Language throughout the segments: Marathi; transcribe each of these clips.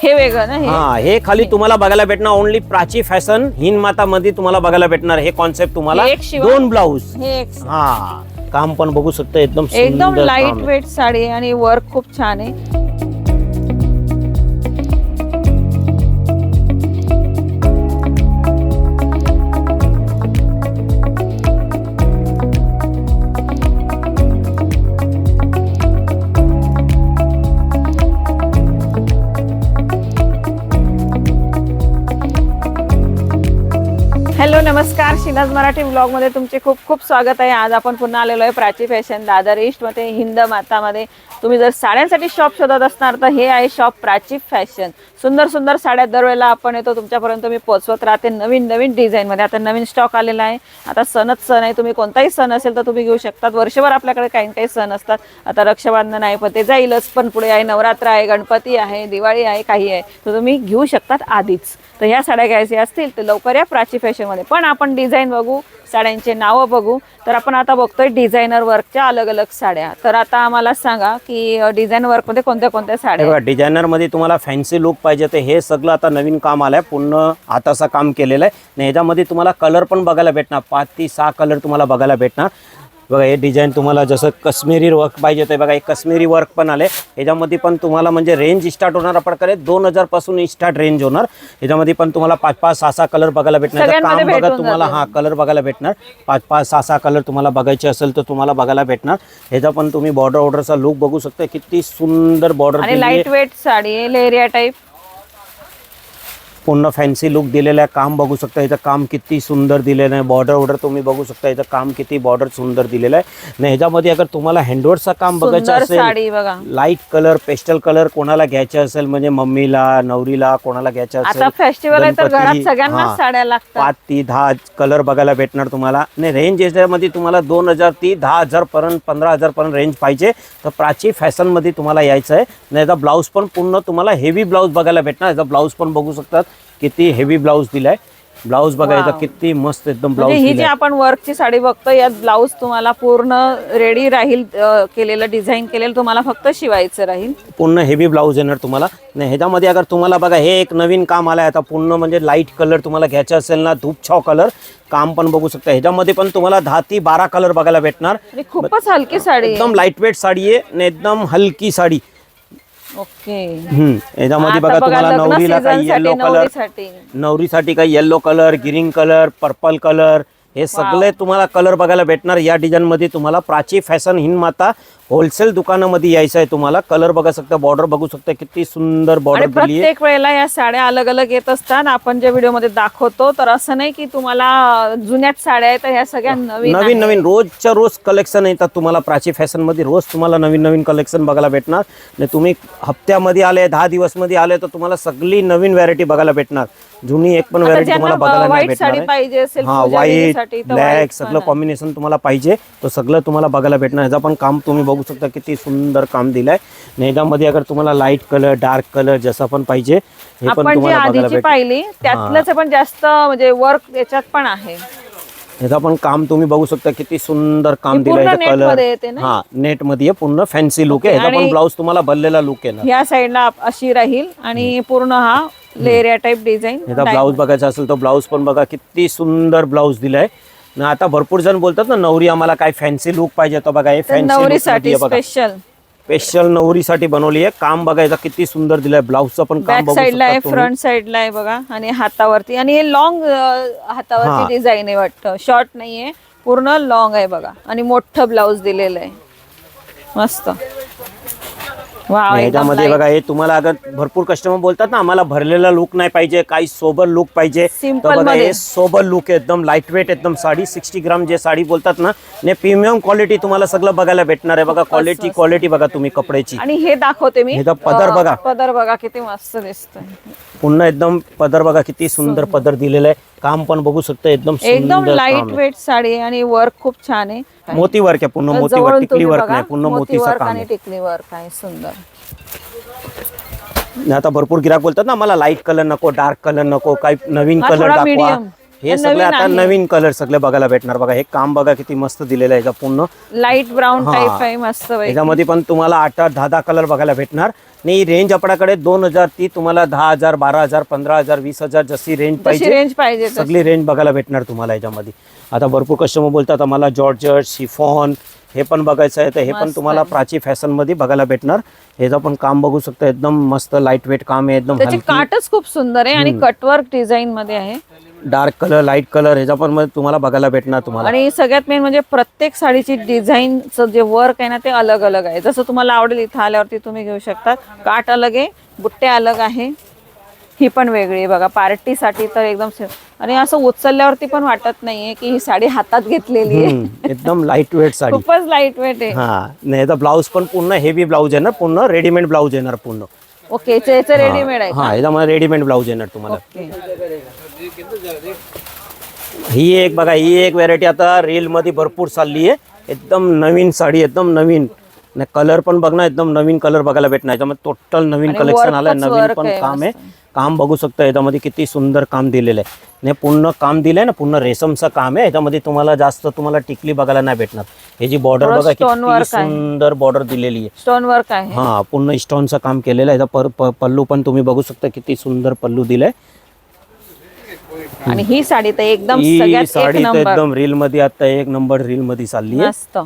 हे वेगळं ना हे? हा, हे खाली तुम्हाला बघायला भेटणार ओनली प्राची फॅशन हिंदमाता मध्ये तुम्हाला बघायला भेटणार. हे कॉन्सेप्ट तुम्हाला हे एक शिवा- 2 ब्लाऊज. हे एक हा, काम पण बघू शकता एकदम एकदम सुंदर लाईट काम आहे. वेट साडी आहे आणि वर्क खूप छान आहे. हॅलो नमस्कार, शिनाज मराठी ब्लॉग मध्ये तुमचे खूप खूप स्वागत आहे. आज आपण पुन्हा आलेलो आहे प्राची फॅशन दादर ईस्ट मध्ये हिंद मातामध्ये. तुम्ही जर साड्यांसाठी शॉप शोधत असणार तर हे आहे शॉप प्राची फॅशन. सुंदर सुंदर साड्या दरवेळेला आपण येतो तुमच्यापर्यंत मी पोहोचवत राहते नवीन नवीन डिझाईन मध्ये. आता नवीन स्टॉक आलेला आहे. आता सणच सण आहे, तुम्ही कोणताही सण असेल तर तुम्ही घेऊ शकतात. वर्षभर आपल्याकडे काही काही सण असतात. आता रक्षाबंधन आहे पण ते जाईलच, पण पुढे आहे नवरात्र आहे, गणपती आहे, दिवाळी आहे, काही आहे तर तुम्ही घेऊ शकतात आधीच. तर ह्या साड्या घ्यायच्या असतील तर लवकर या प्राची फॅशन मध्ये. पण आपण डिझाईन बघू, साड्यांचे नावं बघू. तर आपण आता बघतोय डिझायनर वर्कच्या अलग अलग साड्या. तर आता आम्हाला सांगा की डिझाईन वर्क मध्ये कोणत्या कोणत्या साड्या बघा, डिझायनर मध्ये तुम्हाला फॅन्सी लुक पाहिजे तर हे सगळं आता नवीन काम आलंय, पूर्ण हाताचं काम केलेलं आहे. आणि ह्याच्यामध्ये तुम्हाला कलर पण बघायला भेटणार, 5 ते 6 कलर तुम्हाला बघायला भेटणार. बघा, हे डिझाईन तुम्हाला जसं काश्मीरी वर्क पाहिजे तर बघा, एक काश्मीरी वर्क पण आले. ह्याच्यामध्ये पण तुम्हाला म्हणजे रेंज स्टार्ट होणार प्रकारे 2000 पासून स्टार्ट रेंज होणार. ह्याच्यामध्ये पण तुम्हाला 5-5, 6-6 कलर बघायला भेटणार. काम बघा तुम्हाला, हा कलर बघायला भेटणार. 5-5, 6-6 कलर तुम्हाला बघायचे असेल तर तुम्हाला बघायला भेटणार. ह्याचा पण तुम्ही बॉर्डर ऑर्डरचा लुक बघू शकता, किती सुंदर बॉर्डर आणि लाईट वेट साडी आहे, लेरिया टाईप, पूर्ण फॅन्सी लुक दिलेलं आहे. काम बघू शकता, याचं काम किती सुंदर दिलेलं आहे. बॉर्डर ऑर्डर तुम्ही बघू शकता, याचं काम किती बॉर्डर सुंदर दिलेलं आहे. आणि ह्याच्यामध्ये अगर तुम्हाला हँडवर्कचं काम बघायचं असेल, लाईट कलर, पेस्टल कलर कोणाला घ्यायचे असेल, म्हणजे मम्मीला, नवरीला कोणाला घ्यायचं असेल, आता फेस्टिवल आहे तर घरात सगळ्यांना साड्या लागतात. 5 ते 10 कलर बघायला भेटणार तुम्हाला. आणि रेंज याच्यामध्ये तुम्हाला 2000 ते 10,000 पर्यंत, 15,000 पर्यंत रेंज पाहिजे तर प्राची फॅशन मध्ये तुम्हाला यायचं आहे. आणि याचा ब्लाऊज पण पूर्ण तुम्हाला हेवी ब्लाऊज बघायला भेटणार. याचा ब्लाऊज पण बघू शकतात, किती हेवी ब्लाऊज दिलाय. ब्लाऊज बघा, याचा किती मस्त एकदम ब्लाऊज ही जी आपण वर्कची साडी बघतो यात ब्लाऊज तुम्हाला पूर्ण रेडी राहील, केलेलं डिझाईन केलेलं, तुम्हाला फक्त शिवायचं राहील. पूर्ण हेवी ब्लाऊज येणार तुम्हाला. नाही, ह्याच्यामध्ये अगर तुम्हाला बघा, हे एक नवीन काम आलंय आता, पूर्ण म्हणजे लाईट कलर तुम्हाला घ्यायचं असेल ना, धूपछाव कलर काम पण बघू शकता. ह्याच्यामध्ये पण तुम्हाला 10 ते 12 कलर बघायला भेटणार. खूपच हलकी साडी, एकदम लाईट वेट साडी आहे आणि एकदम हलकी साडी. ओके. याच्यामध्ये बघा तुम्हाला नवरीला काही येलो कलर, नवरीसाठी काही yellow colour, green colour, purple colour, हे सगळे तुम्हाला कलर बघायला भेटणार. या डिझाईन मध्ये तुम्हाला प्राची फॅशन हिंदमाता होलसेल दुकानामध्ये यायचं आहे. तुम्हाला कलर बघा शकता, बॉर्डर बघू शकता, किती सुंदर बॉर्डर दिली आहे. प्रत्येक वेळेला या साड्या अलग अलग येत असतात. आपण ज्या व्हिडिओ मध्ये दाखवतो तर असं नाही की तुम्हाला जुन्याच साड्या आहेत, ह्या सगळ्या नवीन नवीन रोजच्या रोज कलेक्शन येतात तुम्हाला प्राची फॅशन मध्ये. रोज तुम्हाला नवीन नवीन कलेक्शन बघायला भेटणार. आणि तुम्ही हप्त्यामध्ये आले, 10 दिवस मध्ये आले तर तुम्हाला सगळी नवीन व्हरायटी बघायला भेटणार. जुनी एक पण व्हरायटी तुम्हाला बघायला नाही भेटणार. हा, व्हाईट, ब्लॅक सगळं कॉम्बिनेशन तुम्हाला पाहिजे तर सगळं तुम्हाला बघायला भेटणार. ह्याचा पण काम तुम्ही बघू शकता, किती सुंदर काम दिलंय. ह्याच्यामध्ये अगर तुम्हाला लाईट कलर, डार्क कलर जसं पण पाहिजे हे पण तुम्हाला बघायला भेटेल. पाहिली त्यातलंच पण जास्त म्हणजे वर्क याच्यात पण आहे. ह्याचा पण काम तुम्ही बघू शकता, किती सुंदर काम दिलंय. कलर हा नेट मध्ये पूर्ण फॅन्सी लुक आहे. ह्याचा पण ब्लाऊज तुम्हाला भरलेला लुक आहे ना. ह्या साईडला अशी राहील आणि पूर्ण हा लेरिया टाइप डिझाईन. ह्याचा ब्लाऊज बघायचा असेल तर ब्लाऊज पण बघा, किती सुंदर ब्लाऊज दिलाय. ना आता भरपूर जण बोलतात ना, नवरी आम्हाला काय फॅन्सी लुक पाहिजे तर बघा, हे फॅन्सी नवरीसाठी स्पेशल नवरीसाठी बनवली आहे. काम बघायचं किती सुंदर दिलंय. ब्लाऊजचं पण काम बॅक साईडला आहे, फ्रंट साईडला आहे बघा, आणि हातावरती, आणि हे लॉंग हातावरती डिझाईन आहे वाटतं, शॉर्ट नाहीये, पूर्ण लॉंग आहे बघा, आणि मोठं ब्लाऊज दिलेलं आहे मस्त. ह्याच्यामध्ये बघा, हे तुम्हाला अगर भरपूर कस्टमर बोलतात ना, आम्हाला भरलेला लुक नाही पाहिजे, काही सोबर लुक पाहिजे, तर बघा हे सोबर लुक आहे, एकदम लाईट वेट, एकदम साडी 60 ग्राम जे साडी बोलतात ना, ने प्रीमियम क्वालिटी तुम्हाला सगळं बघायला भेटणार आहे. बघा क्वालिटी बघा तुम्ही कपड्याची. आणि हे दाखवते मी, पदर बघा किती मस्त दिसतोय. पुन्हा एकदम पदर बघा, किती सुंदर पदर दिलेलं आहे. काम पण बघू शकता, एकदम लाईट वेट साडी आहे आणि वर्क खूप छान आहे. मोती वर्क आहे, पूर्ण मोती वर्क, टिकली वर्क नाही, पूर्ण मोतीचं काम आहे, टिकली वर्क आहे, सुंदर. आता भरपूर गिराक बोलतात ना, मला लाईट कलर नको, डार्क कलर नको, काही नवीन कलर दाखवा. हे सगळे आता नवीन कलर सगळे बघायला भेटणार बघा. हे काम बघा किती मस्त दिलेलं आहे. पूर्ण लाईट ब्राऊन टाईप आहे मस्त. याच्यामध्ये पण तुम्हाला 8-10 कलर बघायला भेटणार. आणि रेंज आपल्याकडे 2000 ती तुम्हाला 10,000 12,000 15,000 20,000 जशी रेंज पाहिजे सगळी रेंज बघायला भेटणार तुम्हाला याच्यामध्ये. आता भरपूर कस्टमर बोलतात आम्हाला जॉर्जेट शिफॉन हे पण बघायचं आहे, तर हे पण तुम्हाला प्राची फॅशन मध्ये बघायला भेटणार. ह्याचं पण काम बघू शकता, एकदम मस्त लाईट वेट काम आहे. एकदम त्याची काटच खूप सुंदर आहे आणि कटवर्क डिझाईन मध्ये आहे. डार्क कलर लाईट कलर ह्याचा पण मध्ये तुम्हाला बघायला भेटणार तुम्हाला. आणि सगळ्यात मेन म्हणजे प्रत्येक साडीची डिझाईनचं जे वर्क आहे ना ते अलग अलग आहे. जसं तुम्हाला आवडेल इथं आल्यावरती तुम्ही घेऊ शकता. काट अलग आहे, बुट्टे अलग आहे. ही पण वेगळी आहे बघा पार्टीसाठी तर एकदम आणि असं उचलल्यावरती पण वाटत नाहीये की ही साडी हातात घेतलेली आहे. एकदम लाईट वेट साडी, खूपच लाईट वेट आहे. हा नाही तर ब्लाऊज पण पूर्ण हेवी ब्लाऊज आहे ना, पूर्ण रेडीमेड ब्लाऊज येणार पूर्ण. ओके याचं रेडीमेड आहे. हा याच्यामध्ये रेडीमेड ब्लाऊज येणार तुम्हाला. ही एक बघा, ही एक व्हेरायटी आता रील मध्ये भरपूर चालली आहे. एकदम नवीन साडी, एकदम नवीन कलर पण बघणार, एकदम नवीन कलर बघायला भेटणार. याच्यामध्ये टोटल नवीन कलेक्शन आलंय, नवीन पण काम आहे. काम बघू शकता याच्यामध्ये किती सुंदर काम दिलेलं आहे. नाही पूर्ण काम दिलंय ना, पूर्ण रेशमचं काम आहे. याच्यामध्ये तुम्हाला जास्त तुम्हाला टिकली बघायला नाही भेटणार. हे जी बॉर्डर बघा किती सुंदर बॉर्डर दिलेली आहे, स्टोन वर्क आहे. हा पूर्ण स्टोनचं काम केलेलं आहे. याचा पल्लू पण तुम्ही बघू शकता किती सुंदर पल्लू दिलाय. आणि ही साडी तर एकदम ही साडी तर एकदम रील मध्ये आता एक नंबर रील मध्ये चालली आहे. मस्त.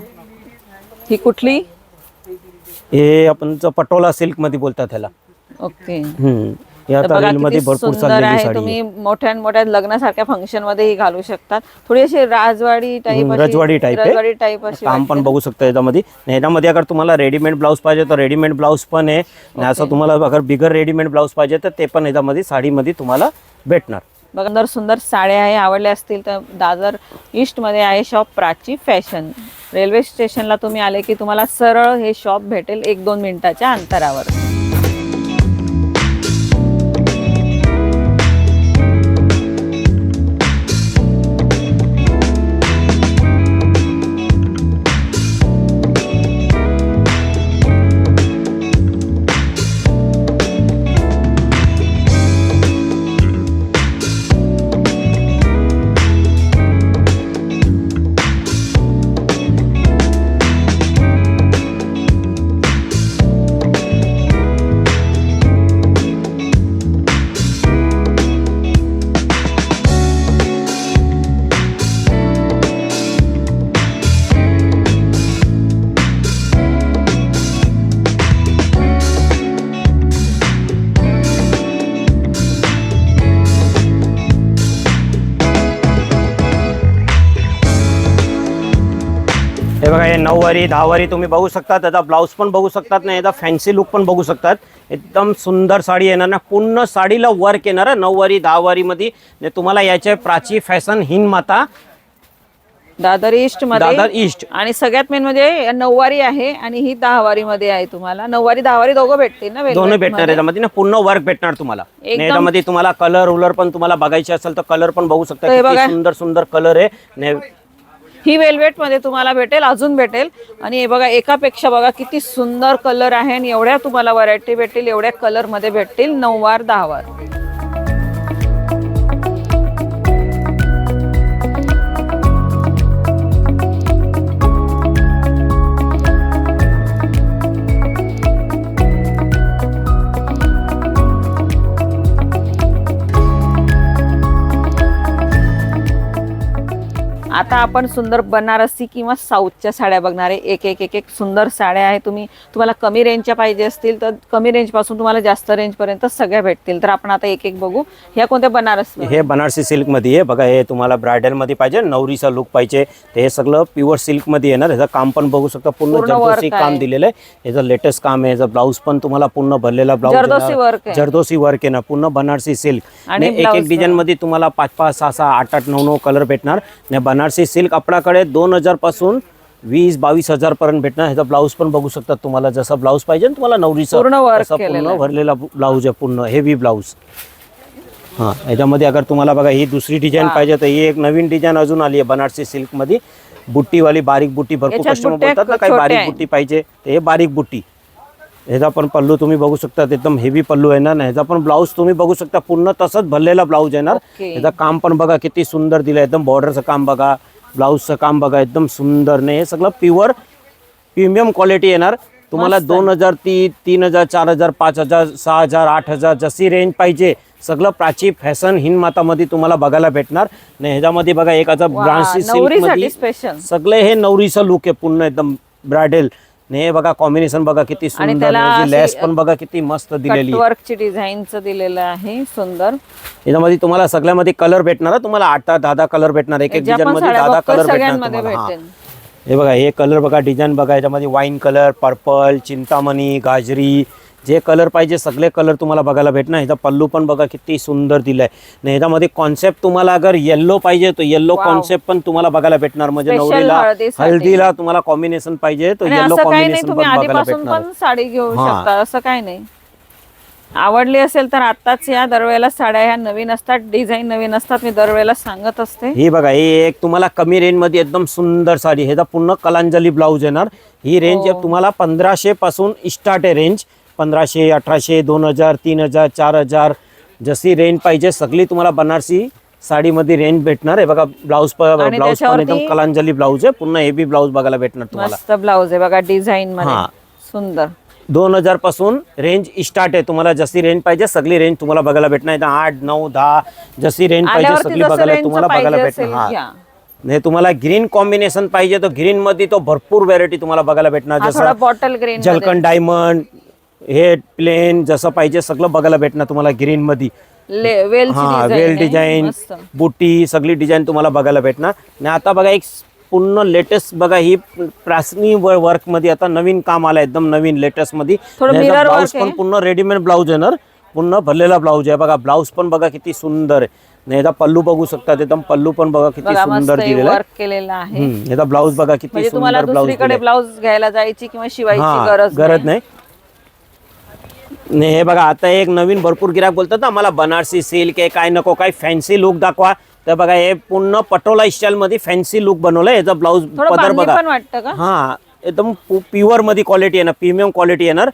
ही कुठली? हे आपण पटोला सिल्क मध्ये बोलतात ह्याला. ओके. या रील मध्ये भरपूर चाललेली साडी. तुम्ही मोठ्या लग्नासारख्या फंक्शन मध्ये ही घालू शकतात. थोडी अशी राजवाडी टाईप काम पण बघू शकता याच्यामध्ये. याच्यामध्ये अगर तुम्हाला रेडीमेड ब्लाऊज पाहिजे तर रेडीमेड ब्लाऊज पण आहे. असं तुम्हाला अगर बिगर रेडीमेड ब्लाऊज पाहिजे तर ते पण याच्यामध्ये साडीमध्ये तुम्हाला भेटणार. बघा सुंदर साड्या आहे. आवडल्या असतील तर दादर ईस्ट मध्ये आहे शॉप प्राची फॅशन. रेल्वे स्टेशनला तुम्ही आले की तुम्हाला सरळ हे शॉप भेटेल 1-2 मिनिटाच्या अंतरावर. हे बघा, हे 9वारी 10वारी तुम्ही बघू शकता. त्याचा ब्लाऊज पण बघू शकतात ना, याचा फॅन्सी लुक पण बघू शकतात. एकदम सुंदर साडी येणार ना, पूर्ण साडीला वर्क येणार आहे. 9वारी 10वारी मध्ये तुम्हाला याचे प्राची फॅशन हिंद माता दादर ईस्ट मध्ये. दादर ईस्ट. आणि सगळ्यात मेन म्हणजे 9वारी आहे आणि ही 10वारी मध्ये आहे. तुम्हाला 9वारी 10वारी दोघं भेटतील ना? दोन्ही भेटणार याच्यामध्ये ना, पूर्ण वर्क भेटणार तुम्हाला. याच्यामध्ये तुम्हाला कलर उलर पण तुम्हाला बघायचे असेल तर कलर पण बघू शकता. किती सुंदर सुंदर कलर आहे. ही वेलवेट मध्ये तुम्हाला भेटेल, अजून भेटेल. आणि हे बघा एकापेक्षा बघा किती सुंदर कलर आहे आणि एवढ्या तुम्हाला व्हरायटी भेटतील, एवढ्या कलर मध्ये भेटतील 9 वार 10 वार. आता आपण सुंदर बनारसी किंवा साऊथच्या साड्या बघणार आहे. एक सुंदर साड्या आहे. तुम्हाला कमी रेंजच्या पाहिजे असतील तर कमी रेंज पासून तुम्हाला जास्त रेंज पर्यंत सगळ्या भेटतील. तर आपण आता एक बघू. ह्या कोणत्या? बनारस. हे बनारसी सिल्क मध्ये आहे बघा. हे तुम्हाला ब्रायडल मध्ये पाहिजे, नवरीचा लुक पाहिजे, हे सगळं प्युअर सिल्क मध्ये येणार. ह्याचं काम पण बघू शकता, पूर्ण जरदोसी काम दिलेलं आहे. ह्याचं लेटेस्ट काम आहे. ह्याचा ब्लाऊज पण तुम्हाला पूर्ण भरलेला ब्लाऊज, जरदोसी वर्क आहे ना, पूर्ण बनारसी सिल्क. आणि एक डिझाईन मध्ये तुम्हाला 5-5, 6-6, 8-8, 9-9 कलर भेटणार. बनारसी सिल्क आपल्याकडे 2000 पासून 20-22 हजार पर्यंत भेटणार. ह्याचा ब्लाऊज पण बघू शकता. तुम्हाला जसा ब्लाऊज पाहिजे तुम्हाला नवरीचा पूर्ण भरलेला ब्लाऊज आहे, पूर्ण हेवी ब्लाऊज. हा याच्यामध्ये अगर तुम्हाला बघा ही दुसरी डिझाईन पाहिजे तर ही एक नवीन डिझाईन अजून आली आहे बनारसी सिल्क मध्ये. बुट्टीवाली बारीक बुट्टी. भरपूर कस्टमर बोलतात ना काही बारीक बुट्टी पाहिजे, तर हे बारीक बुट्टी. ह्याचा पण पल्लू तुम्ही बघू शकता, एकदम हेवी पल्लू आहे ना. ह्याचा पण ब्लाऊज तुम्ही बघू शकता, पूर्ण तसंच भरलेला ब्लाऊज येणार. ओके. ह्याचं काम पण बघा किती सुंदर दिलं, एकदम बॉर्डरचं काम बघा, ब्लाऊजचं काम बघा, एकदम सुंदर. नाही हे सगळं प्युअर प्रीमियम क्वालिटी येणार तुम्हाला. 2000, 3000, 4000, 5000, 6000, 8000 जशी रेंज पाहिजे सगळं प्राची फॅशन हिंदमातामध्ये तुम्हाला बघायला भेटणार. आणि ह्याच्यामध्ये बघा एक आता ब्रांची सिल्क नवरीसाठी मध्ये स्पेशल सगळे हे नवरीचं लुक आहे पूर्ण एकदम ब्रायडल. हे बघा कॉम्बिनेशन बघा किती सुंदर, त्याला लेस पण बघा किती मस्त दिलेली आहे. वर्कची डिझाईनचं दिलेलं आहे, सुंदर. याच्यामध्ये तुम्हाला सगळ्यामध्ये कलर भेटणार हा. तुम्हाला 8 10 कलर भेटणार, एक ज्या डिझाईन पण मध्ये साड्या 10 बघतो कलर भेटणार सगळ्यांमध्ये तुम्हाला. हा. भेटेल. हे बघा हे कलर बघा, डिझाईन बघा, याच्यामध्ये वाईन कलर, पर्पल, चिंतामणी, गाजरी, जे कलर पाहिजे सगळे कलर तुम्हाला बघायला भेटणार. ह्याचा पल्लू पण बघा किती सुंदर दिलाय. आणि ह्याच्यामध्ये कॉन्सेप्ट तुम्हाला अगर येल्लो पाहिजे तर येल्लो कॉन्सेप्ट पण तुम्हाला बघायला भेटणार. म्हणजे Special नवरीला हळदीसाठी. हल्दीला तुम्हाला कॉम्बिनेशन पाहिजे तर आणि येल्लो असं काही नाही, कॉम्बिनेशन तुम्ही पण बघायला आधीपासून भेटणार. पण साडी घेऊ हा. शकता, असं काही नाही. आवडली असेल तर आताच या. दरवेळेला साड्या ह्या नवीन असतात, डिझाईन नवीन असतात, मी दरवेळेला सांगत असते. ही बघा ही एक तुम्हाला कमी रेंज मध्ये एकदम सुंदर साडी, ह्याचा पूर्ण कलांजली ब्लाऊज येणार. ही रेंज तुम्हाला 1500 पासून स्टार्ट आहे रेंज. 1500, 1800, 2000, 3000, 4000 जशी रेंज पाहिजे सगळी तुम्हाला बनारसी साडीमध्ये रेंज भेटणार आहे. बघा ब्लाऊज पण एकदम कलांजली ब्लाऊज आहे, पूर्ण हेवी ब्लाऊज बघायला भेटणार तुम्हाला. मस्त ब्लाऊज आहे बघा, डिझाईन मध्ये सुंदर. 2000 पासून रेंज स्टार्ट आहे. तुम्हाला जशी रेंज पाहिजे सगळी रेंज तुम्हाला बघायला भेटणार. 8, 9, 10 जशी रेंज पाहिजे सगळी तुम्हाला बघायला भेटणार. हा. नाही तुम्हाला ग्रीन कॉम्बिनेशन पाहिजे तर ग्रीन मध्ये तो भरपूर व्हरायटी तुम्हाला बघायला भेटणार. जसं बॉटल ग्रीन, जलकन डायमंड, हे प्लेन जसं पाहिजे सगळं बघायला भेटणार तुम्हाला ग्रीन मध्ये. वेल डिझाईन, बुटी सगळी डिझाईन तुम्हाला बघायला भेटणार. आणि आता बघा एक पूर्ण लेटेस्ट बघा, ही प्रासनी वर्क मध्ये आता नवीन काम आलं, एकदम नवीन लेटेस्ट मध्ये. ब्लाऊज पण पूर्ण रेडीमेड ब्लाऊज येणार, पूर्ण भरलेला ब्लाऊज आहे. बघा ब्लाऊज पण बघा किती सुंदर आहे. याचा पल्लू बघू शकता, एकदम पल्लू पण बघा किती सुंदर दिलेला आहे. याचा ब्लाऊज बघा किती सुंदर ब्लाऊज घ्यायला जायची किंवा शिवायची गरज नाही. हे बघा आता एक नवीन भरपूर गिराक बोलतात ना मला बनारसी सिल्क आहे, काय नको काय फॅन्सी लुक दाखवा. तर बघा हे पूर्ण पटोला स्टाईल मध्ये फॅन्सी लुक बनवलंय. याचा ब्लाऊज पदर बघा, हा एकदम प्युअर मध्ये क्वालिटी येणार, प्रीमियम क्वालिटी येणार.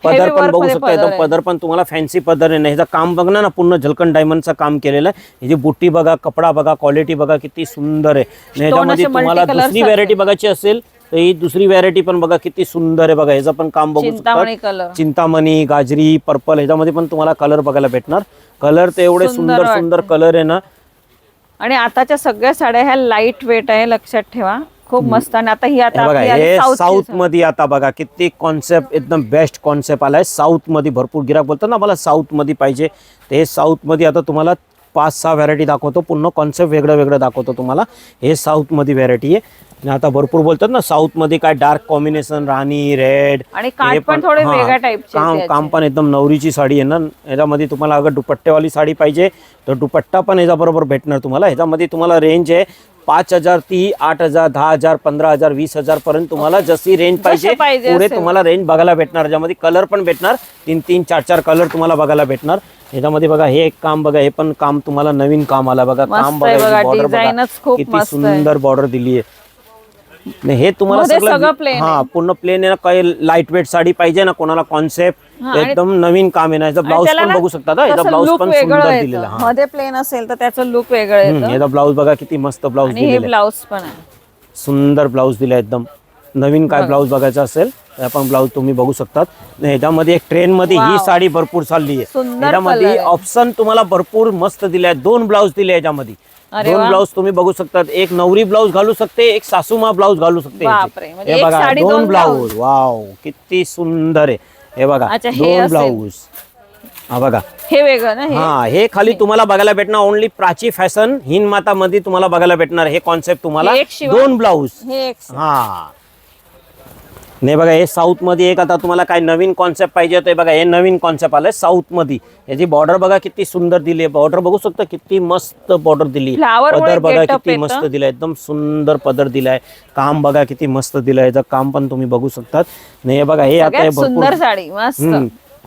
पदर पण बघू शकता, एकदम पदर पण तुम्हाला फॅन्सी पदर आहे. ह्याचं काम बघणार ना, पूर्ण झलकन डायमंडचं काम केलेलं आहे. ह्याची बुट्टी बघा, कपडा बघा, क्वालिटी बघा किती सुंदर आहे. ह्याच्यामध्ये तुम्हाला दुसरी व्हरायटी बघायची असेल तर ही दुसरी व्हरायटी पण बघा किती सुंदर आहे. बघा ह्याचं पण काम बघू शकता, चिंतामणी, गाजरी, पर्पल, ह्याच्यामध्ये पण तुम्हाला कलर बघायला भेटणार. कलर तर एवढे सुंदर सुंदर कलर आहे ना. आणि आताच्या सगळ्या साड्या ह्या लाईट वेट आहे, लक्षात ठेवा, खूप मस्त. आणि आता ही आता बघा हे साऊथ मध्ये आता बघा किती कॉन्सेप्ट, एकदम बेस्ट कॉन्सेप्ट आलाय. साऊथ मध्ये भरपूर गिराक बोलतात ना मला साऊथ मध्ये पाहिजे, ते साऊथ मध्ये आता तुम्हाला 5-6 व्हरायटी दाखवतो. पूर्ण कॉन्सेप्ट वेगळं वेगळं दाखवतो तुम्हाला. हे साऊथ मध्ये व्हरायटी आहे. आता भरपूर बोलतात ना साऊथ मध्ये काय डार्क कॉम्बिनेशन, राणी रेड, आणि पण थोडे वेगळ्या टाइपचे काम पण एकदम नवरीची साडी आहे ना. याच्यामध्ये तुम्हाला अगर दुपट्टेवाली साडी पाहिजे तर दुपट्टा पण याच्या बरोबर भेटणार तुम्हाला. ह्याच्यामध्ये तुम्हाला रेंज आहे 5000 ती 8000, 10000, 15000, 20000 पर्यंत तुम्हाला जशी रेंज पाहिजे पुढे तुम्हाला रेंज बघायला भेटणार. ज्यामध्ये कलर पण भेटणार, 3-3, 4-4 कलर तुम्हाला बघायला भेटणार. ह्याच्यामध्ये बघा हे एक काम बघा, हे पण काम तुम्हाला नवीन काम आला बघा. काम बघा, बॉर्डर बघा किती सुंदर बॉर्डर दिली आहे. हे तुम्हाला सगळं पूर्ण प्लेन आहे ना. काही लाईट वेट साडी पाहिजे ना कोणाला, कॉन्सेप्ट एकदम नवीन काम आहे ना. याचा ब्लाऊज पण बघू शकता ना, याचा ब्लाऊज पण सुंदर दिलेला. मध्ये प्लेन असेल तर त्याचं लुक वेगळं येतं. याचा ब्लाऊज बघा किती मस्त ब्लाऊज दिलेला, ब्लाऊज पण आहे सुंदर ब्लाऊज दिला एकदम नवीन. काय ब्लाऊज बघायचा असेल आपण ब्लाऊज तुम्ही बघू शकतात. ह्याच्यामध्ये एक ट्रेन मध्ये ही साडी भरपूर चालली आहे. ह्याच्यामध्ये ऑप्शन तुम्हाला भरपूर मस्त दिले आहेत. 2 ब्लाऊज दिले ह्याच्यामध्ये. 2 ब्लाऊज तुम्ही बघू शकतात. एक नवरी ब्लाऊज घालू शकते, एक सासूमा ब्लाऊज घालू शकते. हे बघा 2 ब्लाऊज, वाव किती सुंदर आहे. हे बघा 2 ब्लाऊज. हा बघा हे वेगळं ना. हा हे खाली तुम्हाला बघायला भेटणार ओनली प्राची फॅशन हिंदमाता मध्ये तुम्हाला बघायला भेटणार. हे कॉन्सेप्ट तुम्हाला 2 ब्लाऊज. हा नाही बघा हे साऊथ मध्ये एक आता तुम्हाला काय नवीन कॉन्सेप्ट पाहिजे तर बघा हे नवीन कॉन्सेप्ट आलाय साऊथ मध्ये. याची बॉर्डर बघा किती सुंदर दिली आहे. बॉर्डर बघू शकता किती मस्त बॉर्डर दिली. पदर बघा किती मस्त दिलाय, एकदम सुंदर पदर दिलाय. काम बघा किती मस्त दिलंय. याचं काम पण तुम्ही बघू शकतात. नाही बघा हे आता भरपूर साडी मस्त.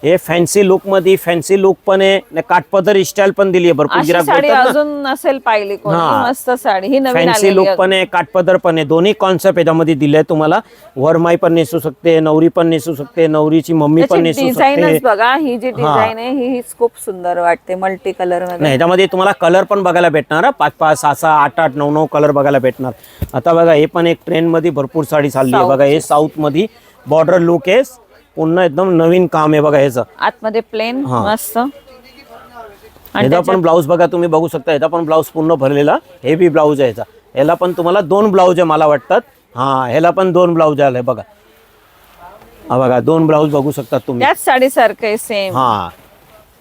हे फॅन्सी लुक मध्ये फॅन्सी लुक पण आहे आणि काठपदर स्टाईल पण दिली आहे. भरपूर अशी गिराक साडी बोलतात ना अजून नसेल पाहिली कोणी. हा. मस्त साडी ही नवीन फॅन्सी आलेली लुक आहे. पण आहे काठपदर पण आहे. दोन्ही कॉन्सेप्ट याच्यामध्ये दिले तुम्हाला. वरमाई पण नेसू शकते, नवरी पण नेसू शकते, नवरीची मम्मी पण नेसू डिझाईनच शकते. बघा, ही जी डिझाईन आहे हीच खूप सुंदर वाटते मल्टी कलर मध्ये. नाही ह्याच्यामध्ये तुम्हाला कलर पण बघायला भेटणार. 5-5, 6-6, 8-8, 9-9 कलर बघायला भेटणार. आता बघा हे पण एक ट्रेंड मध्ये भरपूर साडी चालली आहे बघा. हे साऊथ मध्ये बॉर्डर लुक आहे, पुन्हा एकदम नवीन काम आहे बघा ह्याचं. आतमध्ये प्लेन मस्त. आणि ह्याचा पण ब्लाऊज बघा तुम्ही बघू शकता. ह्याचा पण ब्लाऊज पूर्ण भरलेला हेवी ब्लाऊज आहे ह्याचा. ह्याला पण तुम्हाला 2 ब्लाऊज आहे मला वाटतात. हा ह्याला पण 2 ब्लाऊज आले बघा. हा बघा 2 ब्लाऊज बघू शकता तुम्ही. त्याच साडी सारखं सेम. हा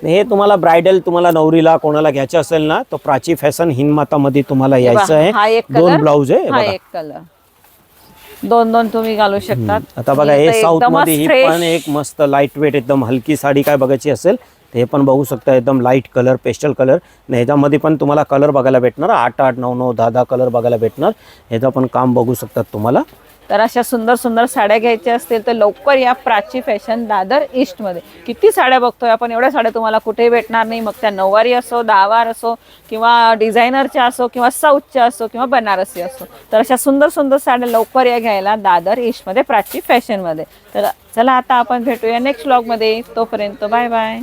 हे तुम्हाला ब्रायडल तुम्हाला नवरीला कोणाला घ्यायचं असेल ना तर प्राची फॅशन हिंदमाता मध्ये तुम्हाला यायचं हा आहे. एक 2 ब्लाऊज आहे हा बघा. एक कलर. 2-2 तुम्ही घालू शकतात. आता बघा हे साऊथ मध्ये ही पण एक मस्त लाईट वेट एकदम हलकी साडी काय बघायची असेल ते पण बघू शकता. एकदम लाईट कलर पेस्टल कलर. ह्याच्यामध्ये पण तुम्हाला कलर बघायला भेटणार. 8-8, 9-9, 10-10 कलर बघायला भेटणार. ह्याचा पण काम बघू शकतात तुम्हाला. तर अशा सुंदर सुंदर साड्या घ्यायच्या असतील तर लवकर या प्राची फॅशन दादर ईस्ट मध्ये. किती साड्या बघतोय आपण, एवढ्या साड्या तुम्हाला कुठेही भेटणार नाही. मग त्या नऊवारी असो, दहावार असो किंवा डिझायनरच्या असो किंवा साऊथच्या असो किंवा बनारसी असो. तर अशा सुंदर सुंदर साड्या लवकर या घ्यायला दादर ईस्ट मध्ये प्राची फॅशन मध्ये. तर चला आता आपण भेटूया नेक्स्ट व्लॉग मध्ये. तोपर्यंत बाय बाय.